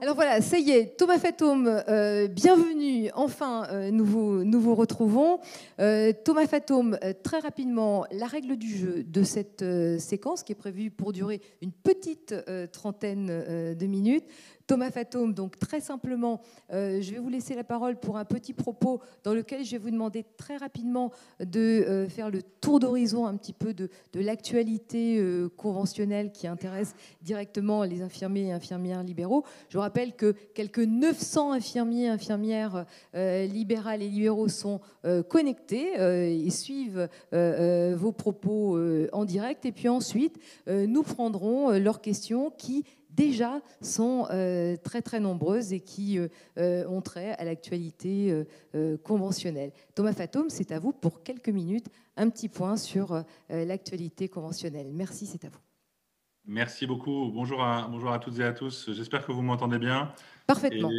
Alors voilà, ça y est, Thomas Fatoum, bienvenue. Enfin, nous vous retrouvons. Thomas Fatoum, très rapidement, la règle du jeu de cette séquence qui est prévue pour durer une petite trentaine de minutes. Thomas Fatoum, donc très simplement, je vais vous laisser la parole pour un petit propos dans lequel je vais vous demander très rapidement de faire le tour d'horizon un petit peu de l'actualité conventionnelle qui intéresse directement les infirmiers et infirmières libéraux. Je vous rappelle que quelques 900 infirmiers et infirmières libérales et libéraux sont connectés et suivent vos propos en direct. Et puis ensuite, nous prendrons leurs questions qui déjà sont très très nombreuses et qui ont trait à l'actualité conventionnelle. Thomas Fatoum, c'est à vous pour quelques minutes, un petit point sur l'actualité conventionnelle. Merci, c'est à vous. Merci beaucoup. Bonjour à toutes et à tous. J'espère que vous m'entendez bien. Et Parfaitement.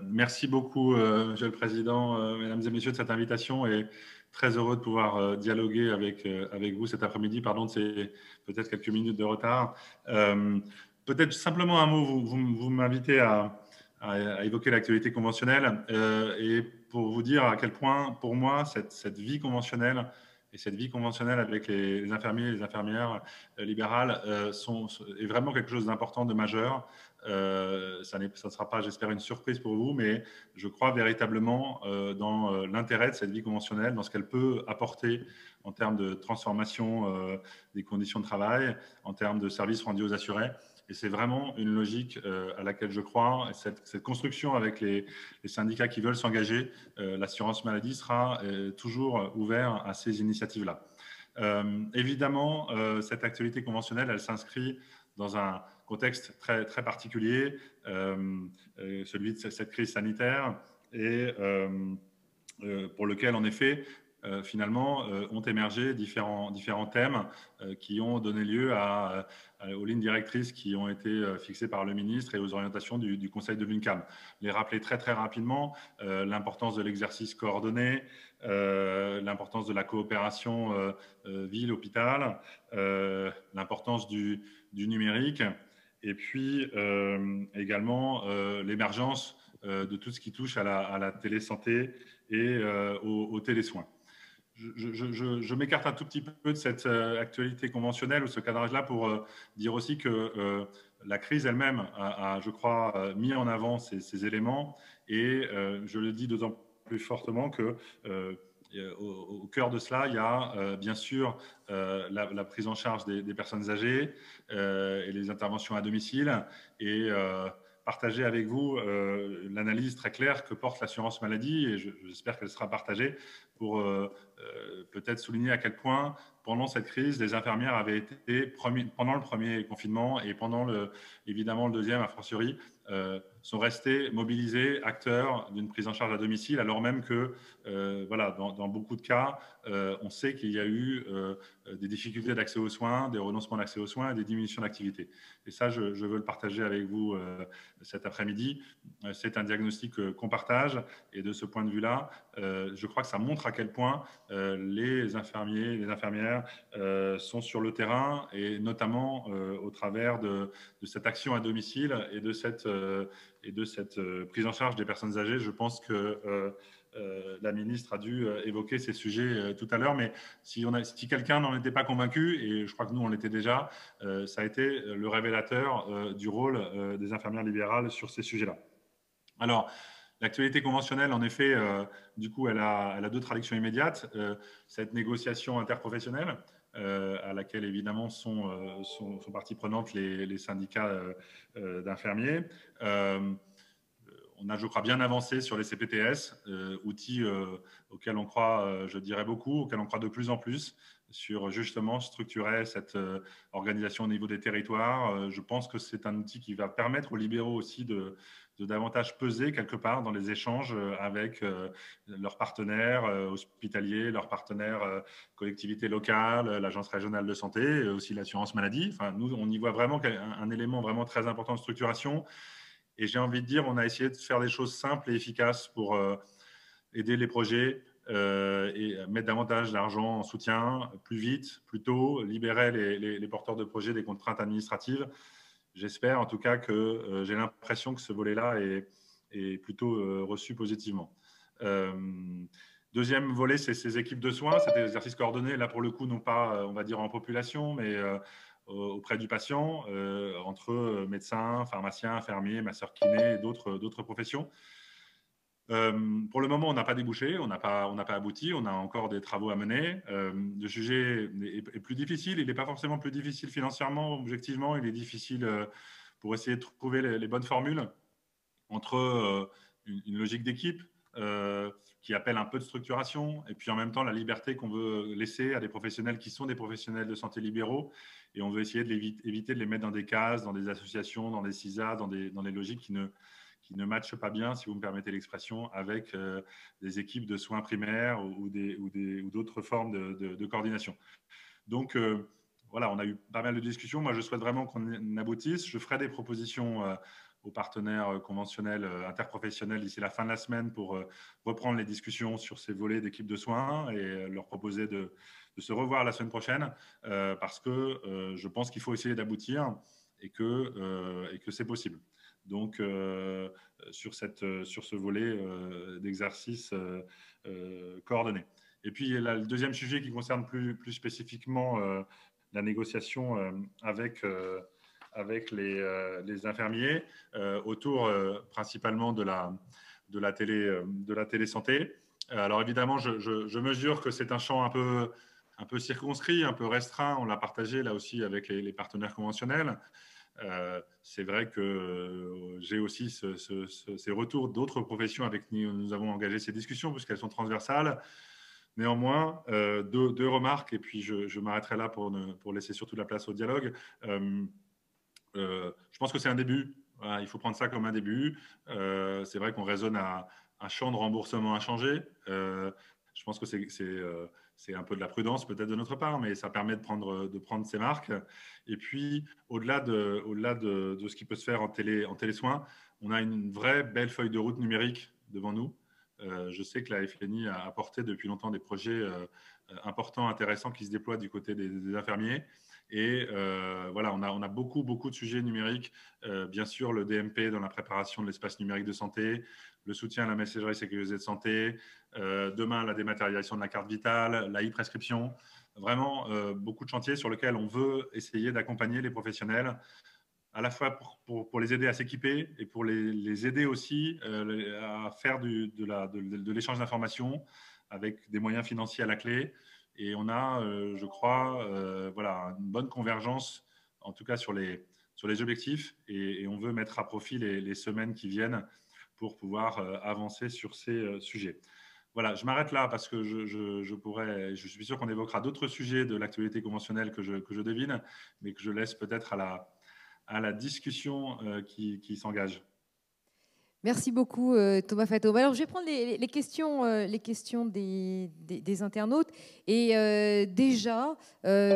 merci beaucoup, Monsieur le Président, Mesdames et Messieurs, de cette invitation. Et très heureux de pouvoir dialoguer avec vous cet après-midi. Pardon de ces peut-être quelques minutes de retard. Peut-être simplement un mot. Vous m'invitez à évoquer l'actualité conventionnelle et pour vous dire à quel point, pour moi, cette vie conventionnelle et cette vie conventionnelle avec les infirmiers et les infirmières libérales est vraiment quelque chose d'important, de majeur. Ça ne sera pas, j'espère, une surprise pour vous, mais je crois véritablement dans l'intérêt de cette vie conventionnelle, dans ce qu'elle peut apporter en termes de transformation des conditions de travail, en termes de services rendus aux assurés. Et c'est vraiment une logique à laquelle je crois. Et cette construction avec les syndicats qui veulent s'engager, l'assurance maladie sera toujours ouvert à ces initiatives-là. Évidemment, cette actualité conventionnelle, elle s'inscrit dans un contexte très, très particulier, celui de cette crise sanitaire, et pour lequel, en effet, finalement, ont émergé différents thèmes qui ont donné lieu aux lignes directrices qui ont été fixées par le ministre et aux orientations du Conseil de l'UNCAM. Les rappeler très, très rapidement, l'importance de l'exercice coordonné, l'importance de la coopération ville-hôpital, l'importance du numérique, et puis également l'émergence de tout ce qui touche à la télésanté et aux télésoins. Je m'écarte un tout petit peu de cette actualité conventionnelle ou ce cadrage-là pour dire aussi que la crise elle-même a, je crois, mis en avant ces éléments et je le dis d'autant plus fortement que au cœur de cela, il y a bien sûr la prise en charge des personnes âgées et les interventions à domicile et partager avec vous l'analyse très claire que porte l'assurance maladie et j'espère qu'elle sera partagée pour peut-être souligner à quel point, pendant cette crise, les infirmières avaient été, pendant le premier confinement et évidemment le deuxième, a fortiori, sont restées mobilisées, acteurs d'une prise en charge à domicile, alors même que, voilà, dans beaucoup de cas, on sait qu'il y a eu des difficultés d'accès aux soins, des renoncements d'accès aux soins et des diminutions d'activité. Et ça, je veux le partager avec vous cet après-midi. C'est un diagnostic qu'on partage et de ce point de vue-là, je crois que ça montre à quel point les infirmiers et les infirmières sont sur le terrain et notamment au travers de cette action à domicile et de cette prise en charge des personnes âgées. Je pense que la ministre a dû évoquer ces sujets tout à l'heure, mais si quelqu'un n'en était pas convaincu, et je crois que nous on l'était déjà, ça a été le révélateur du rôle des infirmières libérales sur ces sujets-là. Alors, l'actualité conventionnelle, en effet, du coup, elle a deux traductions immédiates. Cette négociation interprofessionnelle, à laquelle, évidemment, sont partie prenante les syndicats d'infirmiers. On a, je crois, bien avancé sur les CPTS, outils auxquels on croit, je dirais beaucoup, auxquels on croit de plus en plus, sur justement structurer cette organisation au niveau des territoires. Je pense que c'est un outil qui va permettre aux libéraux aussi de davantage peser quelque part dans les échanges avec leurs partenaires hospitaliers, leurs partenaires collectivités locales, l'agence régionale de santé, et aussi l'assurance maladie. Enfin, nous, on y voit vraiment un élément vraiment très important de structuration. Et j'ai envie de dire, on a essayé de faire des choses simples et efficaces pour aider les projets et mettre davantage d'argent en soutien plus vite, plus tôt, libérer les porteurs de projets des contraintes administratives. j'espère en tout cas que j'ai l'impression que ce volet-là est plutôt reçu positivement. Deuxième volet, c'est ces équipes de soins, c'est des exercices coordonnés, là pour le coup, non pas, on va dire, en population, mais auprès du patient, entre médecins, pharmaciens, infirmiers, masseurs-kinés et d'autres professions. Pour le moment, on n'a pas débouché, on n'a pas abouti, on a encore des travaux à mener. Le sujet est plus difficile, il n'est pas forcément plus difficile financièrement, objectivement, il est difficile pour essayer de trouver les bonnes formules entre une logique d'équipe qui appelle un peu de structuration et puis en même temps la liberté qu'on veut laisser à des professionnels qui sont des professionnels de santé libéraux, et on veut essayer éviter de les mettre dans des cases, dans des associations, dans des CISA, dans des logiques qui ne matchent pas bien, si vous me permettez l'expression, avec des équipes de soins primaires ou d'autres formes de coordination. Donc, voilà, on a eu pas mal de discussions. Moi, je souhaite vraiment qu'on aboutisse. Je ferai des propositions aux partenaires conventionnels interprofessionnels d'ici la fin de la semaine pour reprendre les discussions sur ces volets d'équipe de soins et leur proposer de se revoir la semaine prochaine parce que je pense qu'il faut essayer d'aboutir et que c'est possible. Donc, sur ce volet d'exercice coordonné. Et puis, il y a le deuxième sujet qui concerne plus spécifiquement la négociation avec les infirmiers autour principalement de la télésanté. Alors, évidemment, je mesure que c'est un champ un peu circonscrit, un peu restreint. On l'a partagé là aussi avec les partenaires conventionnels. C'est vrai que j'ai aussi ces retours d'autres professions avec qui nous avons engagé ces discussions, puisqu'elles sont transversales. Néanmoins, deux remarques, et puis je m'arrêterai là pour laisser surtout la place au dialogue. Je pense que c'est un début. Voilà, il faut prendre ça comme un début. C'est vrai qu'on raisonne à un champ de remboursement inchangé. Je pense que c'est un peu de la prudence peut-être de notre part, mais ça permet de prendre ses marques. Et puis, au-delà de ce qui peut se faire en télésoins, on a une vraie belle feuille de route numérique devant nous. Je sais que la FNI a apporté depuis longtemps des projets importants, intéressants qui se déploient du côté des infirmiers. Et voilà, on a beaucoup de sujets numériques. Bien sûr, le DMP dans la préparation de l'espace numérique de santé, le soutien à la messagerie sécurisée de santé, demain la dématérialisation de la carte vitale, la e-prescription. Vraiment, beaucoup de chantiers sur lesquels on veut essayer d'accompagner les professionnels à la fois pour les aider à s'équiper et pour les aider aussi à faire de l'échange d'informations avec des moyens financiers à la clé. Et on a, je crois, voilà, une bonne convergence, en tout cas sur les objectifs. Et on veut mettre à profit les semaines qui viennent pour pouvoir avancer sur ces sujets. Voilà, je m'arrête là parce que je suis sûr qu'on évoquera d'autres sujets de l'actualité conventionnelle que je devine, mais que je laisse peut-être à la discussion qui s'engage. Merci beaucoup, Thomas Fatome. Alors, je vais prendre les questions des internautes. Et déjà,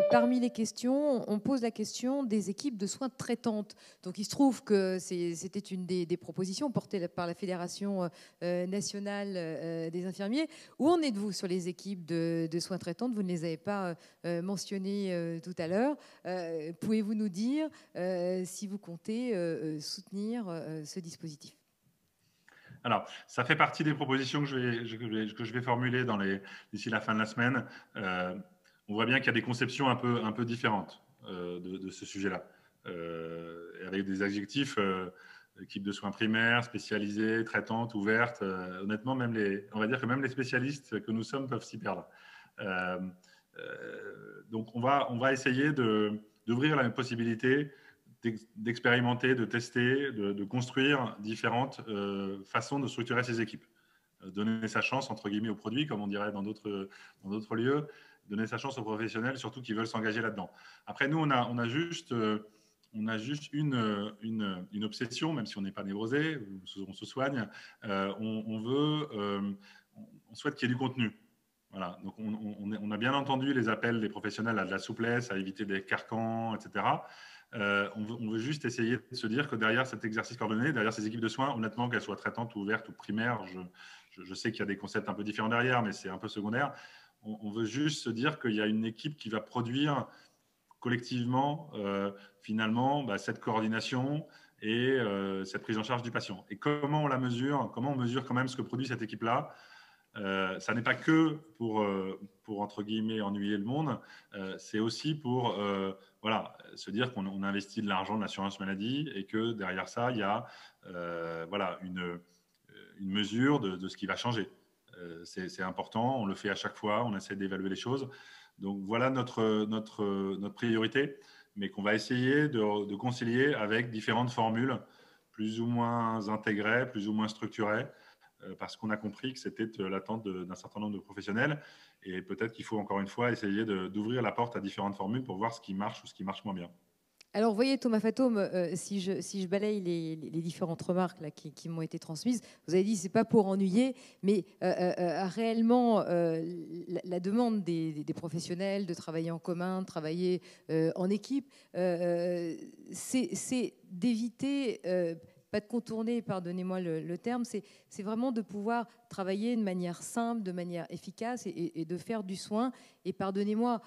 parmi les questions, on pose la question des équipes de soins traitantes. Donc, il se trouve que c'était une des propositions portées par la Fédération nationale des infirmiers. Où en êtes-vous sur les équipes de soins traitantes? Vous ne les avez pas mentionnées tout à l'heure. Pouvez-vous nous dire si vous comptez soutenir ce dispositif? Alors, ça fait partie des propositions que je vais formuler d'ici la fin de la semaine. On voit bien qu'il y a des conceptions un peu différentes de ce sujet-là, avec des adjectifs, équipe de soins primaires, spécialisée, traitante, ouverte. Honnêtement, on va dire que même les spécialistes que nous sommes peuvent s'y perdre. Donc, on va essayer d'ouvrir la possibilité d'expérimenter, de tester, de construire différentes façons de structurer ces équipes. Donner sa chance, entre guillemets, au produit, comme on dirait dans d'autres lieux, donner sa chance aux professionnels, surtout qui veulent s'engager là-dedans. Après, nous, on a juste une obsession, même si on n'est pas névrosé, on se soigne, on souhaite qu'il y ait du contenu. Voilà. Donc, on a bien entendu les appels des professionnels à de la souplesse, à éviter des carcans, etc. On veut juste essayer de se dire que derrière cet exercice coordonné, derrière ces équipes de soins, honnêtement, qu'elles soient traitantes ou ouvertes ou primaires, je sais qu'il y a des concepts un peu différents derrière, mais c'est un peu secondaire. On veut juste se dire qu'il y a une équipe qui va produire collectivement, finalement, cette coordination et cette prise en charge du patient. Et comment on la mesure? Comment on mesure quand même ce que produit cette équipe-là? Ça n'est pas que pour entre guillemets ennuyer le monde, c'est aussi pour voilà, se dire qu'on investit de l'argent de l'assurance maladie et que derrière ça, il y a voilà, une mesure de ce qui va changer. C'est important, on le fait à chaque fois, on essaie d'évaluer les choses. Donc voilà notre priorité, mais qu'on va essayer de concilier avec différentes formules plus ou moins intégrées, plus ou moins structurées, parce qu'on a compris que c'était l'attente d'un certain nombre de professionnels. Et peut-être qu'il faut encore une fois essayer d'ouvrir la porte à différentes formules pour voir ce qui marche ou ce qui marche moins bien. Alors, vous voyez, Thomas Fatome, si je balaye les différentes remarques là, qui m'ont été transmises, vous avez dit c'est pas pour ennuyer, mais réellement, la demande des professionnels de travailler en commun, de travailler en équipe, c'est d'éviter, pas de contourner, pardonnez-moi le terme, c'est vraiment de pouvoir travailler de manière simple, de manière efficace et de faire du soin. Et pardonnez-moi,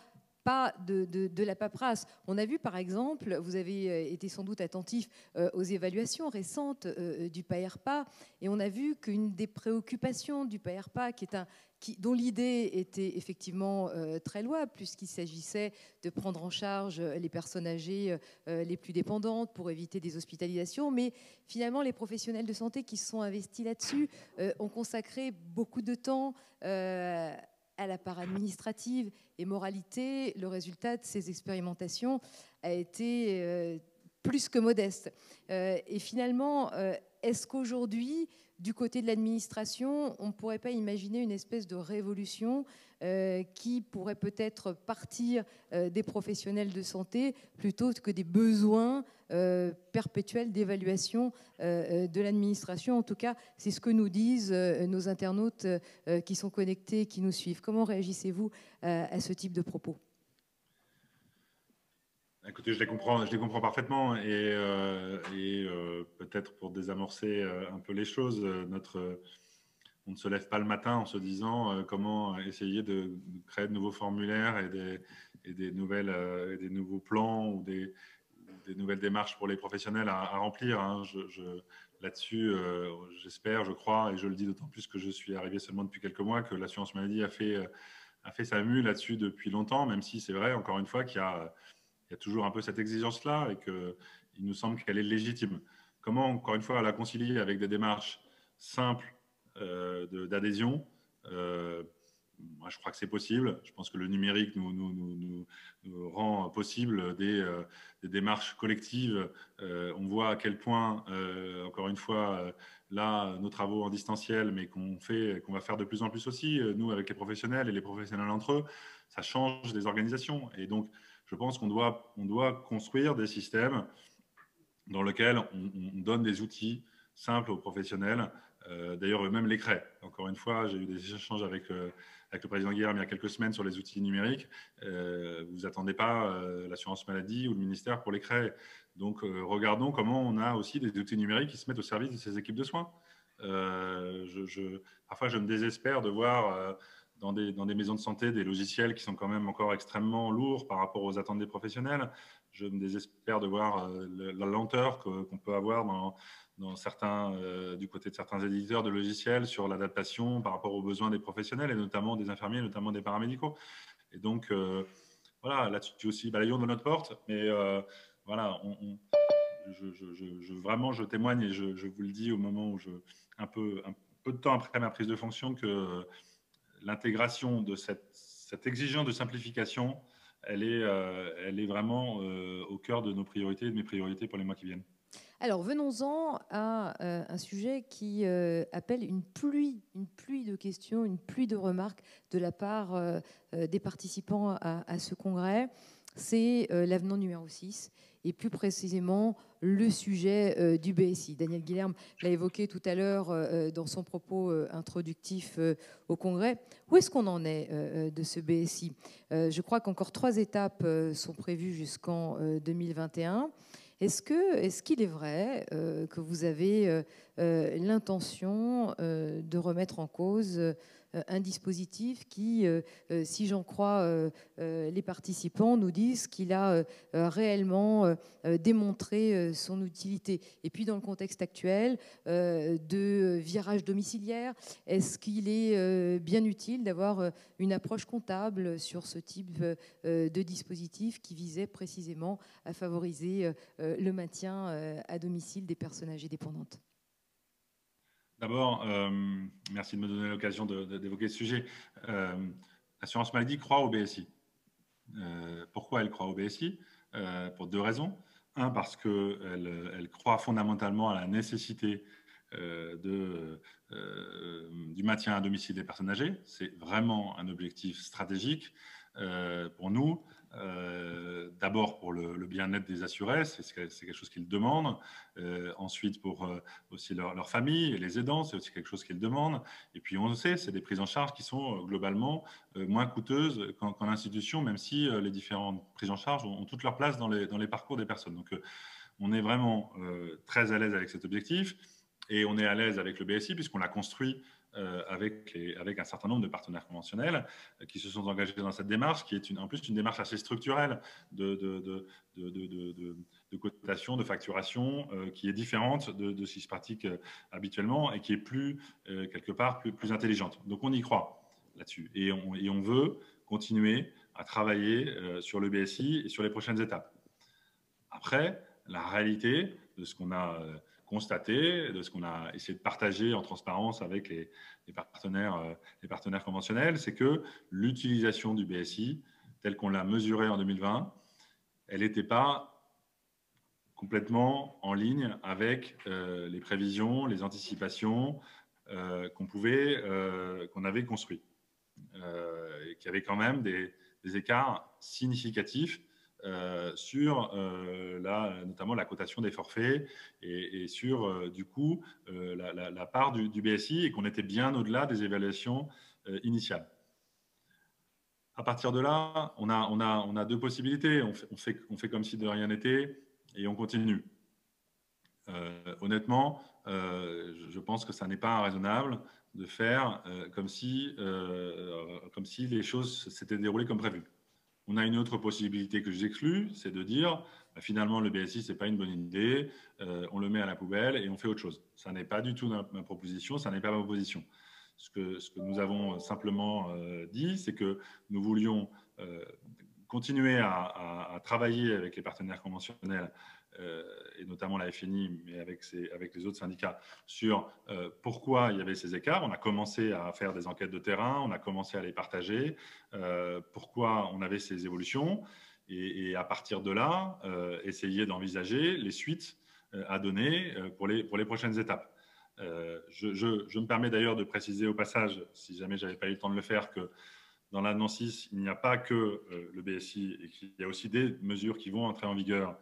pas de la paperasse. On a vu, par exemple, vous avez été sans doute attentif aux évaluations récentes du PAERPA, et on a vu qu'une des préoccupations du PAERPA, dont l'idée était effectivement très louable, puisqu'il s'agissait de prendre en charge les personnes âgées les plus dépendantes pour éviter des hospitalisations, mais finalement, les professionnels de santé qui se sont investis là-dessus ont consacré beaucoup de temps à la part administrative et moralité. Le résultat de ces expérimentations a été plus que modeste. Et finalement, est-ce qu'aujourd'hui, du côté de l'administration, on ne pourrait pas imaginer une espèce de révolution qui pourrait peut-être partir des professionnels de santé plutôt que des besoins perpétuels d'évaluation de l'administration? En tout cas, c'est ce que nous disent nos internautes qui sont connectés, qui nous suivent. Comment réagissez-vous à ce type de propos? Écoutez, je les comprends parfaitement et peut-être pour désamorcer un peu les choses, on ne se lève pas le matin en se disant comment essayer de créer de nouveaux formulaires et des nouveaux plans ou des nouvelles démarches pour les professionnels à remplir. Hein. Là-dessus, j'espère, je crois, et je le dis d'autant plus que je suis arrivé seulement depuis quelques mois, que l'assurance maladie a fait sa mue là-dessus depuis longtemps, même si c'est vrai, encore une fois, qu'il y a toujours un peu cette exigence-là et qu'il nous semble qu'elle est légitime. Comment, encore une fois, la concilier avec des démarches simples d'adhésion? Moi, je crois que c'est possible. Je pense que le numérique nous rend possible des démarches collectives. On voit à quel point, encore une fois, là, nos travaux en distanciel, mais qu'on va faire de plus en plus aussi, nous, avec les professionnels et les professionnels entre eux, ça change des organisations. Et donc, je pense qu'on doit construire des systèmes dans lesquels on donne des outils simples aux professionnels. D'ailleurs, eux-mêmes les créent. Encore une fois, j'ai eu des échanges avec le président Guillaume il y a quelques semaines sur les outils numériques. Vous n'attendez pas l'assurance maladie ou le ministère pour les créer. Donc, regardons comment on a aussi des outils numériques qui se mettent au service de ces équipes de soins. Parfois, je me désespère de voir dans des maisons de santé des logiciels qui sont quand même encore extrêmement lourds par rapport aux attentes des professionnels. Je me désespère de voir la lenteur qu'on peut avoir dans certains, du côté de certains éditeurs de logiciels sur l'adaptation par rapport aux besoins des professionnels et notamment des infirmiers, notamment des paramédicaux. Et donc, voilà, là-dessus aussi, balayons de notre porte. Mais voilà, vraiment, je témoigne et je vous le dis au moment où un peu de temps après ma prise de fonction, que l'intégration de cette exigence de simplification, elle est vraiment au cœur de nos priorités et de mes priorités pour les mois qui viennent. Alors, venons-en à un sujet qui appelle une pluie de questions, une pluie de remarques de la part des participants à ce congrès. C'est l'avenant numéro 6 et plus précisément le sujet du BSI. Daniel Guilherme l'a évoqué tout à l'heure dans son propos introductif au congrès. Où est-ce qu'on en est de ce BSI? Je crois qu'encore 3 étapes sont prévues jusqu'en 2021. Est-ce qu'il est vrai que vous avez l'intention de remettre en cause un dispositif qui, si j'en crois les participants, nous disent qu'il a réellement démontré son utilité. Et puis dans le contexte actuel de virage domiciliaire, est-ce qu'il est bien utile d'avoir une approche comptable sur ce type de dispositif qui visait précisément à favoriser le maintien à domicile des personnes âgées dépendantes? D'abord, merci de me donner l'occasion d'évoquer ce sujet. L'assurance maladie croit au BSI. Pourquoi elle croit au BSI? Pour deux raisons. Un, parce qu'elle croit fondamentalement à la nécessité du maintien à domicile des personnes âgées. C'est vraiment un objectif stratégique pour nous. D'abord pour le bien-être des assurés, c'est quelque chose qu'ils demandent. Ensuite pour aussi leur famille et les aidants, c'est aussi quelque chose qu'ils demandent. Et puis on le sait, c'est des prises en charge qui sont globalement moins coûteuses qu'en institution, même si les différentes prises en charge ont toute leur place dans les parcours des personnes. Donc on est vraiment très à l'aise avec cet objectif. Et on est à l'aise avec le BSI puisqu'on l'a construit avec un certain nombre de partenaires conventionnels qui se sont engagés dans cette démarche, qui est en plus une démarche assez structurelle de cotation, de facturation, qui est différente de ce qui se pratique habituellement et qui est quelque part plus intelligente. Donc on y croit là-dessus. Et on veut continuer à travailler sur le BSI et sur les prochaines étapes. Après, la réalité de ce qu'on a constaté, de ce qu'on a essayé de partager en transparence avec les partenaires conventionnels, c'est que l'utilisation du BSI, telle qu'on l'a mesurée en 2020, elle n'était pas complètement en ligne avec les prévisions, les anticipations qu'on avait construites. Et qu'il y avait quand même des écarts significatifs sur notamment la cotation des forfaits et sur du coup la part du BSI, et qu'on était bien au-delà des évaluations initiales. À partir de là, on a deux possibilités. On fait comme si de rien n'était et on continue. Honnêtement, je pense que ça n'est pas raisonnable de faire comme si les choses s'étaient déroulées comme prévu. On a une autre possibilité que j'exclus, c'est de dire finalement le BSI, ce n'est pas une bonne idée, on le met à la poubelle et on fait autre chose. Ça n'est pas du tout ma proposition, ça n'est pas ma position. Ce que nous avons simplement dit, c'est que nous voulions continuer à travailler avec les partenaires conventionnels et notamment la FNI, mais avec les autres syndicats, sur pourquoi il y avait ces écarts. On a commencé à faire des enquêtes de terrain, on a commencé à les partager, pourquoi on avait ces évolutions, et à partir de là, essayer d'envisager les suites à donner pour les prochaines étapes. Je me permets d'ailleurs de préciser au passage, si jamais je n'avais pas eu le temps de le faire, que dans l'annonce 6, il n'y a pas que le BSI, et qu'il y a aussi des mesures qui vont entrer en vigueur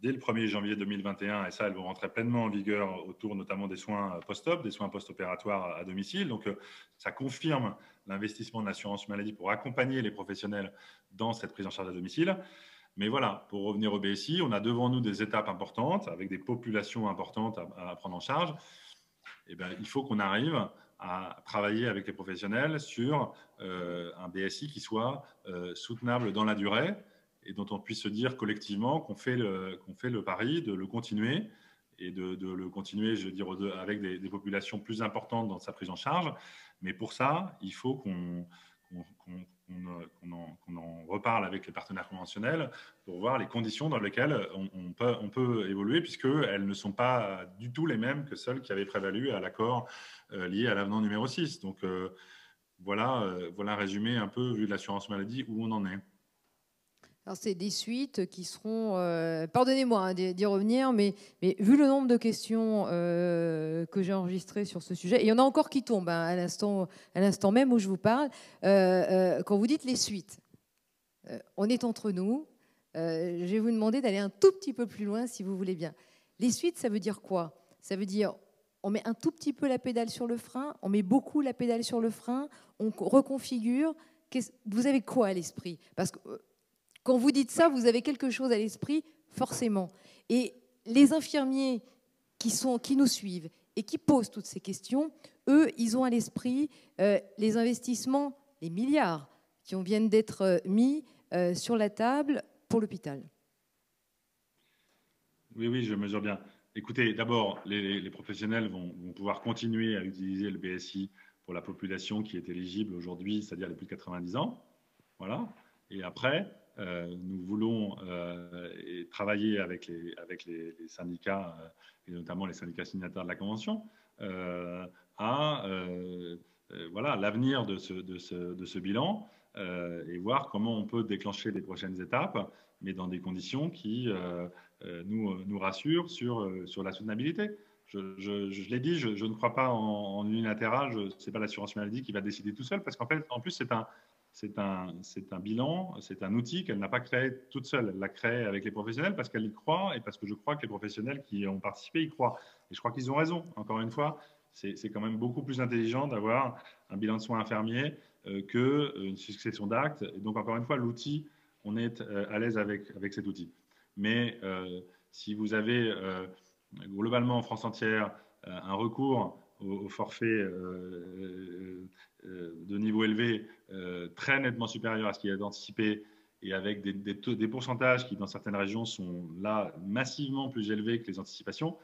dès le 1er janvier 2021, et ça, elles vont rentrer pleinement en vigueur autour notamment des soins post-op, des soins post-opératoires à domicile. Donc, ça confirme l'investissement de l'assurance maladie pour accompagner les professionnels dans cette prise en charge à domicile. Mais voilà, pour revenir au BSI, on a devant nous des étapes importantes, avec des populations importantes à prendre en charge. Et bien, il faut qu'on arrive à travailler avec les professionnels sur un BSI qui soit soutenable dans la durée, et dont on puisse se dire collectivement qu'on fait le pari de le continuer, et de le continuer, je veux dire, avec des populations plus importantes dans sa prise en charge. Mais pour ça, il faut qu'on en reparle avec les partenaires conventionnels pour voir les conditions dans lesquelles on peut évoluer, puisqu'elles ne sont pas du tout les mêmes que celles qui avaient prévalu à l'accord lié à l'avenant numéro 6. Donc voilà résumé un peu, vu de l'assurance maladie, où on en est. Alors, c'est des suites qui seront, pardonnez-moi d'y revenir, mais vu le nombre de questions que j'ai enregistrées sur ce sujet, et il y en a encore qui tombent à l'instant même où je vous parle, quand vous dites les suites, on est entre nous, je vais vous demander d'aller un tout petit peu plus loin si vous voulez bien. Les suites, ça veut dire quoi? Ça veut dire on met un tout petit peu la pédale sur le frein, on met beaucoup la pédale sur le frein, on reconfigure. Vous avez quoi à l'esprit? Parce que quand vous dites ça, vous avez quelque chose à l'esprit, forcément. Et les infirmiers qui nous suivent et qui posent toutes ces questions, eux, ils ont à l'esprit les investissements, les milliards qui viennent d'être mis sur la table pour l'hôpital. Oui, oui, je mesure bien. Écoutez, d'abord, les professionnels vont pouvoir continuer à utiliser le BSI pour la population qui est éligible aujourd'hui, c'est-à-dire les plus de 90 ans. Voilà. Et après, nous voulons travailler avec les syndicats, et notamment les syndicats signataires de la Convention, voilà, l'avenir de ce bilan et voir comment on peut déclencher les prochaines étapes, mais dans des conditions qui nous rassurent sur la soutenabilité. Je l'ai dit, je ne crois pas en unilatéral, ce n'est pas l'assurance maladie qui va décider tout seul, parce qu'en fait, en plus, c'est un bilan, c'est un outil qu'elle n'a pas créé toute seule. Elle l'a créé avec les professionnels parce qu'elle y croit et parce que je crois que les professionnels qui ont participé y croient. Et je crois qu'ils ont raison. Encore une fois, c'est quand même beaucoup plus intelligent d'avoir un bilan de soins infirmiers qu'une succession d'actes. Et donc, encore une fois, l'outil, on est à l'aise avec cet outil. Mais si vous avez globalement en France entière un recours au forfait de niveau élevé très nettement supérieur à ce qui est anticipé et avec des pourcentages qui, dans certaines régions, sont là massivement plus élevés que les anticipations,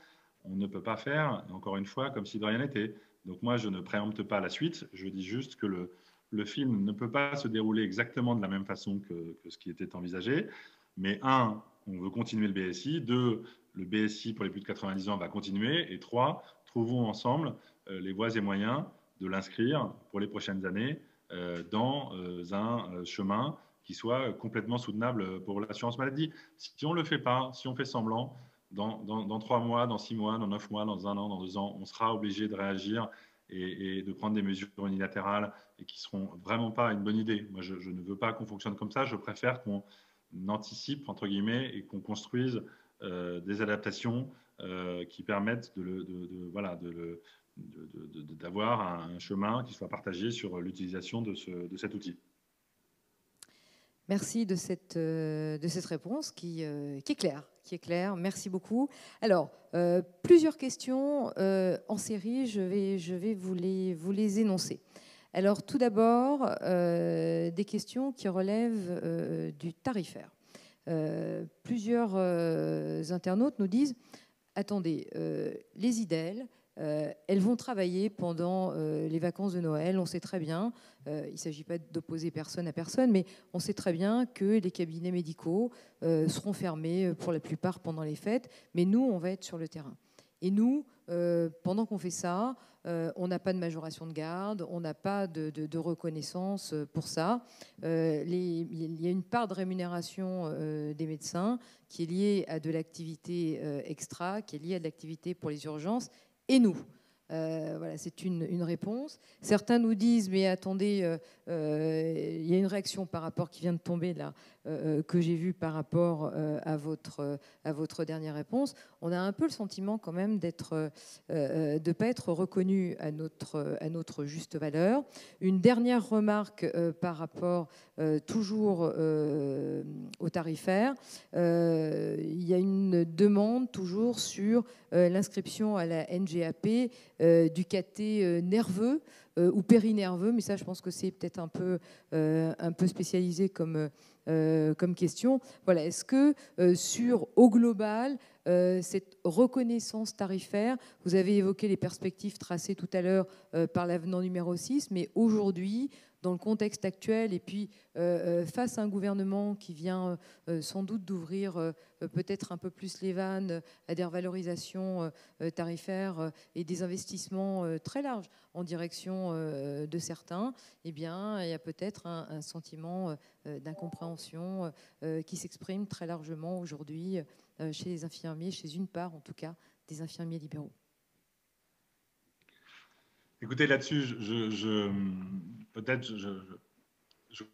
on ne peut pas faire, encore une fois, comme si de rien n'était. Donc moi, je ne préempte pas la suite, je dis juste que le film ne peut pas se dérouler exactement de la même façon que ce qui était envisagé. Mais un, on veut continuer le BSI. Deux, le BSI pour les plus de 90 ans va continuer. Et trois, trouvons ensemble les voies et moyens de l'inscrire pour les prochaines années dans un chemin qui soit complètement soutenable pour l'assurance maladie. Si on ne le fait pas, si on fait semblant, dans 3 mois, dans 6 mois, dans 9 mois, dans 1 an, dans 2 ans, on sera obligé de réagir et de prendre des mesures unilatérales et qui ne seront vraiment pas une bonne idée. Moi, je ne veux pas qu'on fonctionne comme ça. Je préfère qu'on anticipe, entre guillemets, et qu'on construise des adaptations qui permettent d'avoir un chemin qui soit partagé sur l'utilisation de cet outil. Merci de cette réponse qui est claire. Merci beaucoup. Alors, plusieurs questions en série, je vais vous les énoncer. Alors, tout d'abord, des questions qui relèvent du tarifaire. Plusieurs internautes nous disent, attendez, les IDEL, elles vont travailler pendant les vacances de Noël. On sait très bien, il ne s'agit pas d'opposer personne à personne, mais on sait très bien que les cabinets médicaux seront fermés pour la plupart pendant les fêtes, mais nous, on va être sur le terrain. Et nous, pendant qu'on fait ça, on n'a pas de majoration de garde, on n'a pas de reconnaissance pour ça. Il y a une part de rémunération des médecins qui est liée à de l'activité extra, qui est liée à de l'activité pour les urgences, et nous. Voilà, c'est une réponse. Certains nous disent, mais attendez, il y a une réaction par rapport qui vient de tomber là, que j'ai vue par rapport à votre dernière réponse. On a un peu le sentiment quand même de ne pas être reconnu à notre juste valeur. Une dernière remarque par rapport toujours au tarifaire. Il y a une demande toujours sur l'inscription à la NGAP du caté nerveux ou périnerveux, mais ça je pense que c'est peut-être un peu spécialisé comme question. Voilà, est-ce que au global, cette reconnaissance tarifaire, vous avez évoqué les perspectives tracées tout à l'heure par l'avenant numéro 6, mais aujourd'hui, dans le contexte actuel, et puis face à un gouvernement qui vient sans doute d'ouvrir peut-être un peu plus les vannes à des revalorisations tarifaires et des investissements très larges en direction de certains, eh bien, il y a peut-être un sentiment d'incompréhension qui s'exprime très largement aujourd'hui chez les infirmiers, chez une part en tout cas des infirmiers libéraux. Écoutez, là-dessus, je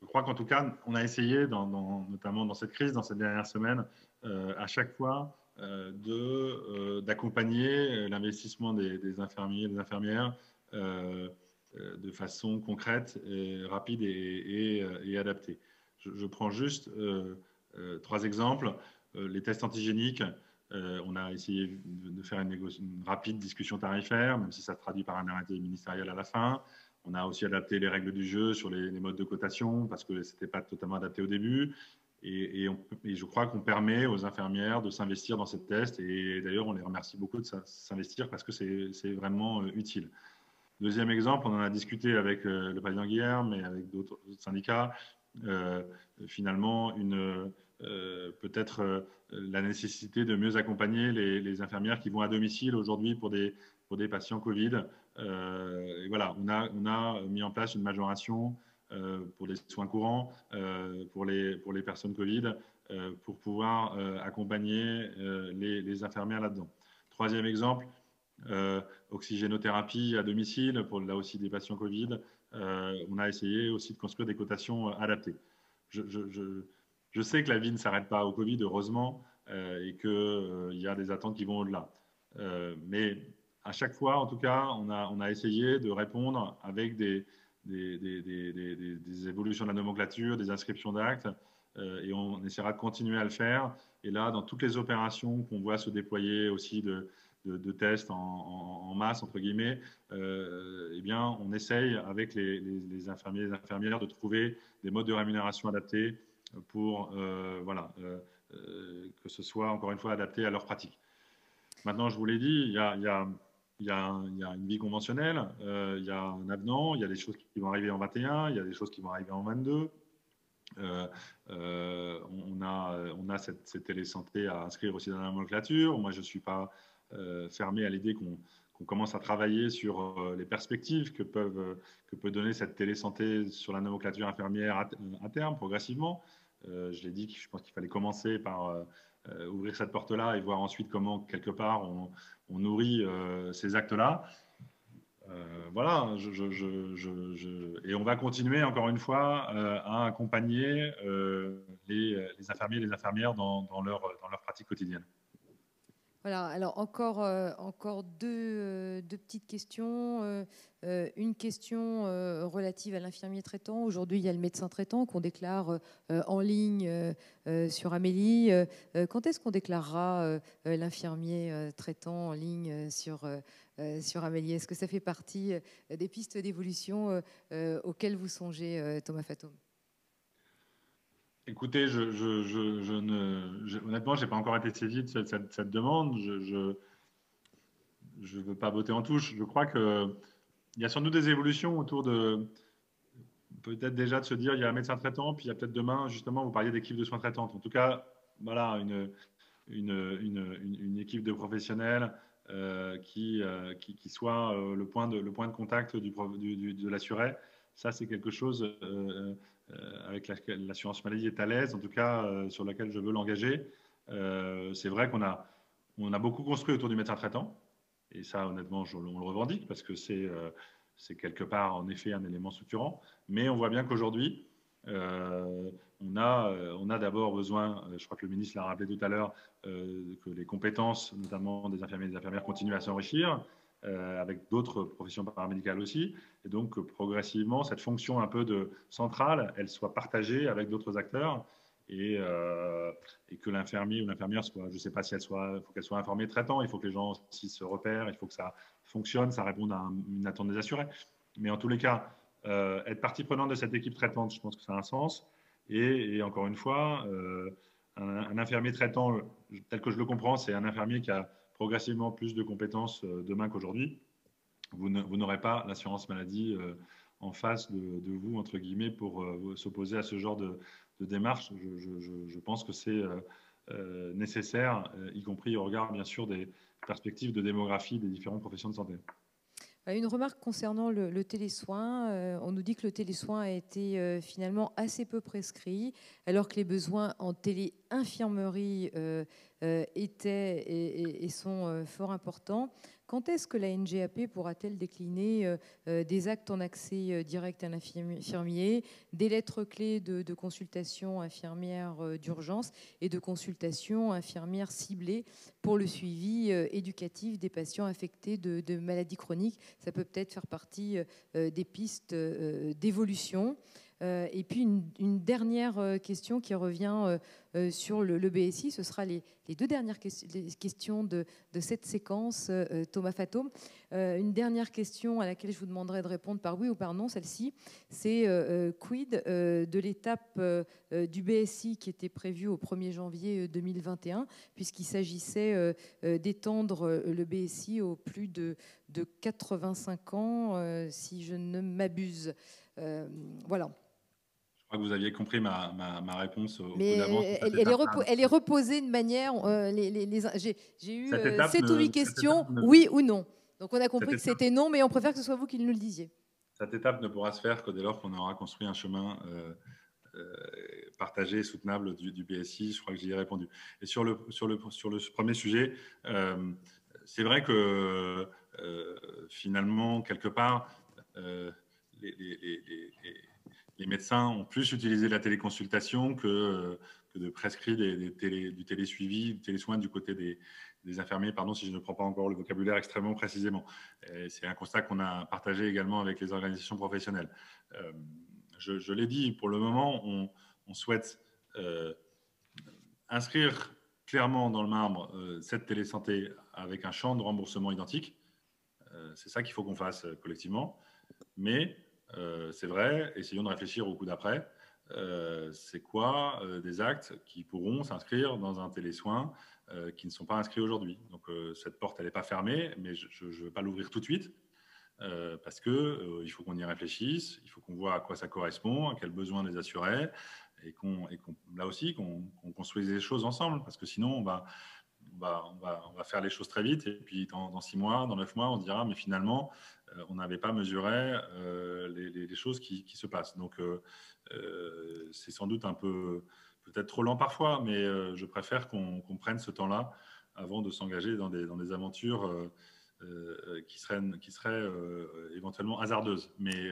crois qu'en tout cas, on a essayé, notamment dans cette crise, dans cette dernière semaine, à chaque fois, d'accompagner l'investissement des infirmiers et des infirmières de façon concrète, rapide et adaptée. Je prends juste 3 exemples. Les tests antigéniques, On a essayé de faire une rapide discussion tarifaire, même si ça se traduit par un arrêté ministériel à la fin. On a aussi adapté les règles du jeu sur les modes de cotation parce que ce n'était pas totalement adapté au début. Et je crois qu'on permet aux infirmières de s'investir dans ces tests. Et d'ailleurs, on les remercie beaucoup de s'investir parce que c'est vraiment utile. Deuxième exemple, on en a discuté avec le président Guilherme et avec d'autres syndicats. Finalement, peut-être la nécessité de mieux accompagner les infirmières qui vont à domicile aujourd'hui pour des patients Covid. Et voilà, on a mis en place une majoration pour les soins courants, pour les personnes Covid, pour pouvoir accompagner les infirmières là-dedans. Troisième exemple, oxygénothérapie à domicile pour là aussi des patients Covid. On a essayé aussi de construire des cotations adaptées. Je sais que la vie ne s'arrête pas au Covid, heureusement, et qu'il y a des attentes qui vont au-delà. Mais à chaque fois, en tout cas, on a essayé de répondre avec des évolutions de la nomenclature, des inscriptions d'actes, et on essaiera de continuer à le faire. Et là, dans toutes les opérations qu'on voit se déployer aussi de tests en masse, entre guillemets, eh bien, on essaye avec les infirmiers et les infirmières de trouver des modes de rémunération adaptés pour que ce soit, encore une fois, adapté à leur pratique. Maintenant, je vous l'ai dit, il y a une vie conventionnelle, il y a un avenant, il y a des choses qui vont arriver en 21, il y a des choses qui vont arriver en 22. On a cette télésanté à inscrire aussi dans la nomenclature. Moi, je ne suis pas fermé à l'idée qu'on commence à travailler sur les perspectives que peut donner cette télésanté sur la nomenclature infirmière à terme, progressivement. Je l'ai dit, je pense qu'il fallait commencer par ouvrir cette porte-là et voir ensuite comment, quelque part, on nourrit ces actes-là. Voilà, et on va continuer, encore une fois, à accompagner les infirmiers et les infirmières dans leur pratique quotidienne. Voilà, alors encore deux petites questions. Une question relative à l'infirmier traitant. Aujourd'hui, il y a le médecin traitant qu'on déclare en ligne sur Amélie. Quand est-ce qu'on déclarera l'infirmier traitant en ligne sur Amélie? Est-ce que ça fait partie des pistes d'évolution auxquelles vous songez, Thomas Fatoum? Écoutez, honnêtement, je n'ai pas encore été saisi de cette demande. Je ne veux pas botter en touche. Je crois qu'il y a sans doute des évolutions autour de peut-être déjà de se dire il y a un médecin traitant, puis il y a peut-être demain, justement, vous parliez d'équipe de soins traitantes. En tout cas, voilà, une équipe de professionnels qui soit le point de contact de l'assuré. Ça, c'est quelque chose avec l'assurance maladie est à l'aise, en tout cas sur laquelle je veux l'engager. C'est vrai qu'on a beaucoup construit autour du médecin traitant, et ça, honnêtement, on le revendique parce que c'est quelque part, en effet, un élément structurant. Mais on voit bien qu'aujourd'hui, on a d'abord besoin, je crois que le ministre l'a rappelé tout à l'heure, que les compétences, notamment des infirmiers et des infirmières, continuent à s'enrichir, avec d'autres professions paramédicales aussi. Et donc, progressivement, cette fonction un peu centrale, elle soit partagée avec d'autres acteurs et que l'infirmier ou l'infirmière soit, je ne sais pas si il faut qu'elle soit informée traitant, il faut que les gens aussi se repèrent, il faut que ça fonctionne, ça réponde à une attente des assurés. Mais en tous les cas, être partie prenante de cette équipe traitante, je pense que ça a un sens. Et encore une fois, un infirmier traitant, tel que je le comprends, c'est un infirmier qui a progressivement plus de compétences demain qu'aujourd'hui. Vous n'aurez pas l'assurance maladie en face de vous, entre guillemets, pour s'opposer à ce genre de démarche. Je pense que c'est nécessaire, y compris au regard, bien sûr, des perspectives de démographie des différentes professions de santé. Une remarque concernant le télésoin. On nous dit que le télésoin a été finalement assez peu prescrit, alors que les besoins en télé-infirmerie étaient et sont fort importants. Quand est-ce que la NGAP pourra-t-elle décliner des actes en accès direct à l'infirmier, des lettres clés de consultation infirmière d'urgence et de consultation infirmière ciblée pour le suivi éducatif des patients affectés de maladies chroniques? Ça peut peut-être faire partie des pistes d'évolution. Et puis une dernière question qui revient sur le BSI, ce sera les deux dernières questions de cette séquence, Thomas Fatome. Une dernière question à laquelle je vous demanderai de répondre par oui ou par non, celle-ci, c'est quid de l'étape du BSI qui était prévue au 1er janvier 2021, puisqu'il s'agissait d'étendre le BSI aux plus de 85 ans, si je ne m'abuse. Voilà. Je crois que vous aviez compris ma réponse au coup Mais d'avance. elle est reposée de manière... j'ai eu 7 ou 8 questions, oui ou non. Donc on a compris que c'était non, mais on préfère que ce soit vous qui nous le disiez. Cette étape ne pourra se faire que dès lors qu'on aura construit un chemin partagé et soutenable du BSI. Je crois que j'y ai répondu. Et sur le premier sujet, c'est vrai que finalement, quelque part, les médecins ont plus utilisé la téléconsultation que de prescrire du télésuivi, du télésoin du côté des infirmiers, pardon si je ne prends pas encore le vocabulaire extrêmement précisément. C'est un constat qu'on a partagé également avec les organisations professionnelles. Je l'ai dit, pour le moment, on souhaite inscrire clairement dans le marbre cette télésanté avec un champ de remboursement identique. C'est ça qu'il faut qu'on fasse collectivement. Mais c'est vrai, essayons de réfléchir au coup d'après. C'est quoi des actes qui pourront s'inscrire dans un télésoin qui ne sont pas inscrits aujourd'hui. Donc cette porte, elle n'est pas fermée, mais je ne veux pas l'ouvrir tout de suite. Parce qu'il faut qu'on y réfléchisse, il faut qu'on voit à quoi ça correspond, à quels besoins des assurés, et là aussi qu'on construise les choses ensemble, parce que sinon on va faire les choses très vite, et puis dans 6 mois, dans 9 mois, on dira mais finalement on n'avait pas mesuré les choses qui se passent. Donc c'est sans doute un peu peut-être trop lent parfois, mais je préfère qu'on prenne ce temps-là avant de s'engager dans des aventures qui serait éventuellement hasardeuse. Mais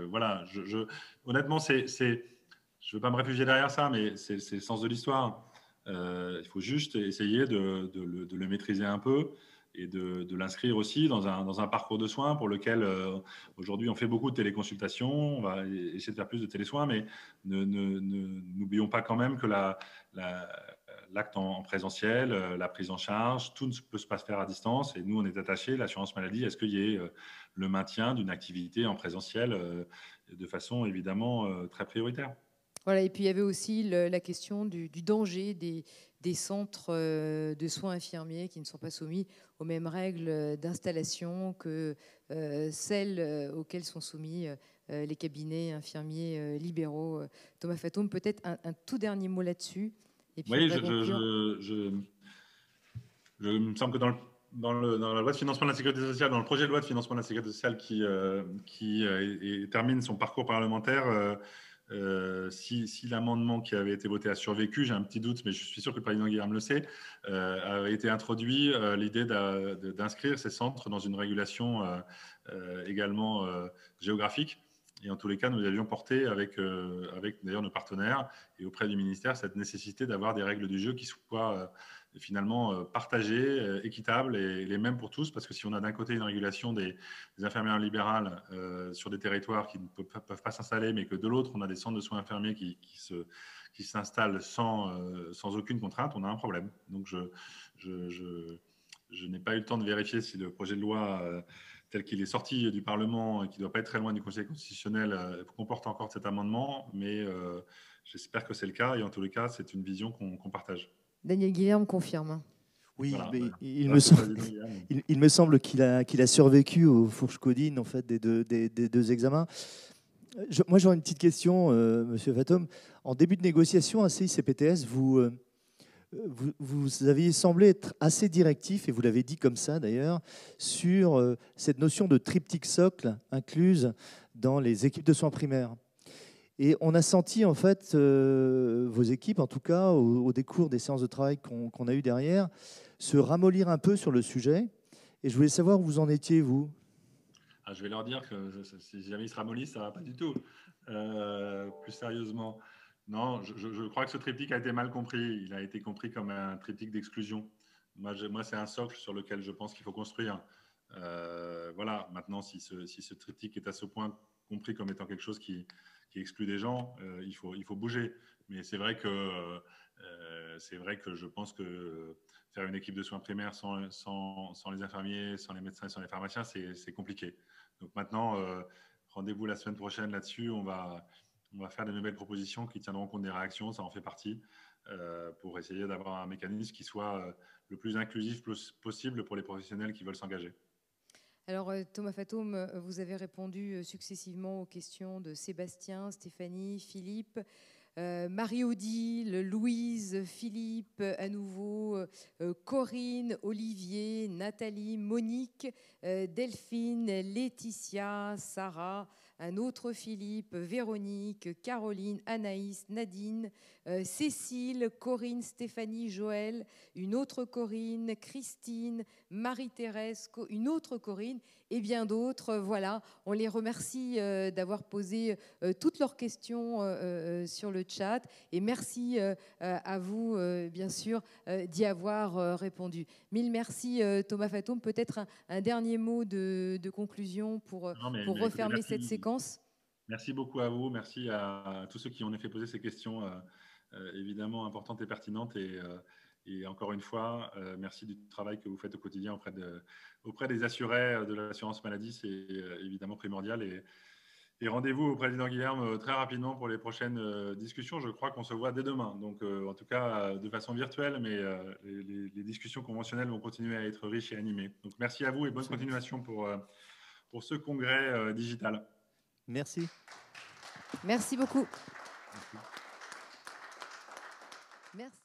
voilà, honnêtement, je ne veux pas me réfugier derrière ça, mais c'est le sens de l'histoire. Il faut juste essayer de le maîtriser un peu et de l'inscrire aussi dans un parcours de soins pour lequel aujourd'hui on fait beaucoup de téléconsultations, on va essayer de faire plus de télésoins, mais n'oublions pas quand même que l'acte en présentiel, la prise en charge, tout ne peut pas se faire à distance. Et nous, on est attachés, l'assurance maladie, à ce qu'il y ait le maintien d'une activité en présentiel de façon évidemment très prioritaire. Voilà, et puis il y avait aussi la question du danger des centres de soins infirmiers qui ne sont pas soumis aux mêmes règles d'installation que celles auxquelles sont soumis les cabinets infirmiers libéraux. Thomas Fatome, peut-être un tout dernier mot là-dessus. Oui, il me semble que dans la loi de financement de la sécurité sociale, dans le projet de loi de financement de la sécurité sociale qui termine son parcours parlementaire, si l'amendement qui avait été voté a survécu, j'ai un petit doute, mais je suis sûr que le président Guillaume le sait, avait été introduit l'idée d'inscrire ces centres dans une régulation également géographique. Et en tous les cas, nous avions porté avec d'ailleurs nos partenaires et auprès du ministère cette nécessité d'avoir des règles du jeu qui soient finalement partagées, équitables et les mêmes pour tous. Parce que si on a d'un côté une régulation des infirmières libérales sur des territoires qui ne peuvent pas s'installer, mais que de l'autre, on a des centres de soins infirmiers qui s'installent sans aucune contrainte, on a un problème. Donc je n'ai pas eu le temps de vérifier si le projet de loi tel qu'il est sorti du Parlement et qui ne doit pas être très loin du Conseil constitutionnel comporte encore cet amendement, mais j'espère que c'est le cas, et en tous les cas, c'est une vision qu'on partage. Daniel Guilherme confirme. Oui, voilà, mais il me semble qu'il a survécu aux fourches codines en fait, des deux examens. Moi, j'aurais une petite question, Monsieur Fatome. En début de négociation à CICPTS, vous aviez semblé être assez directif, et vous l'avez dit comme ça d'ailleurs, sur cette notion de triptyque socle incluse dans les équipes de soins primaires. Et on a senti en fait vos équipes, en tout cas au décours des séances de travail qu'on a eues derrière, se ramollir un peu sur le sujet. Et je voulais savoir où vous en étiez, vous. Je vais leur dire que si jamais ils se ramollissent, ça ne va pas du tout. Plus sérieusement, non, je crois que ce triptyque a été mal compris. Il a été compris comme un triptyque d'exclusion. Moi, c'est un socle sur lequel je pense qu'il faut construire. Voilà. Maintenant, si ce triptyque est à ce point compris comme étant quelque chose qui exclut des gens. Il faut bouger. Mais c'est vrai que je pense que faire une équipe de soins primaires sans les infirmiers, sans les médecins et sans les pharmaciens, c'est compliqué. Donc maintenant, rendez-vous la semaine prochaine là-dessus. On va faire de nouvelles propositions qui tiendront compte des réactions, ça en fait partie, pour essayer d'avoir un mécanisme qui soit le plus inclusif possible pour les professionnels qui veulent s'engager. Alors, Thomas Fatoum, vous avez répondu successivement aux questions de Sébastien, Stéphanie, Philippe, Marie-Odile, Louise, Philippe, à nouveau, Corinne, Olivier, Nathalie, Monique, Delphine, Laetitia, Sarah, un autre Philippe, Véronique, Caroline, Anaïs, Nadine, Cécile, Corinne, Stéphanie, Joël, une autre Corinne, Christine, Marie-Thérèse, une autre Corinne et bien d'autres. Voilà, on les remercie d'avoir posé toutes leurs questions sur le chat et merci à vous, bien sûr, d'y avoir répondu. Mille merci, Thomas Fatoum. Peut-être un dernier mot de conclusion pour refermer cette séquence. Merci beaucoup à vous. Merci à tous ceux qui ont fait poser ces questions évidemment importantes et pertinentes. Et encore une fois, merci du travail que vous faites au quotidien auprès des assurés de l'assurance maladie. C'est évidemment primordial. Et rendez-vous au président Guilherme très rapidement pour les prochaines discussions. Je crois qu'on se voit dès demain. Donc, en tout cas, de façon virtuelle, mais les discussions conventionnelles vont continuer à être riches et animées. Donc, merci à vous et bonne continuation pour ce congrès digital. Merci. Merci beaucoup. Merci.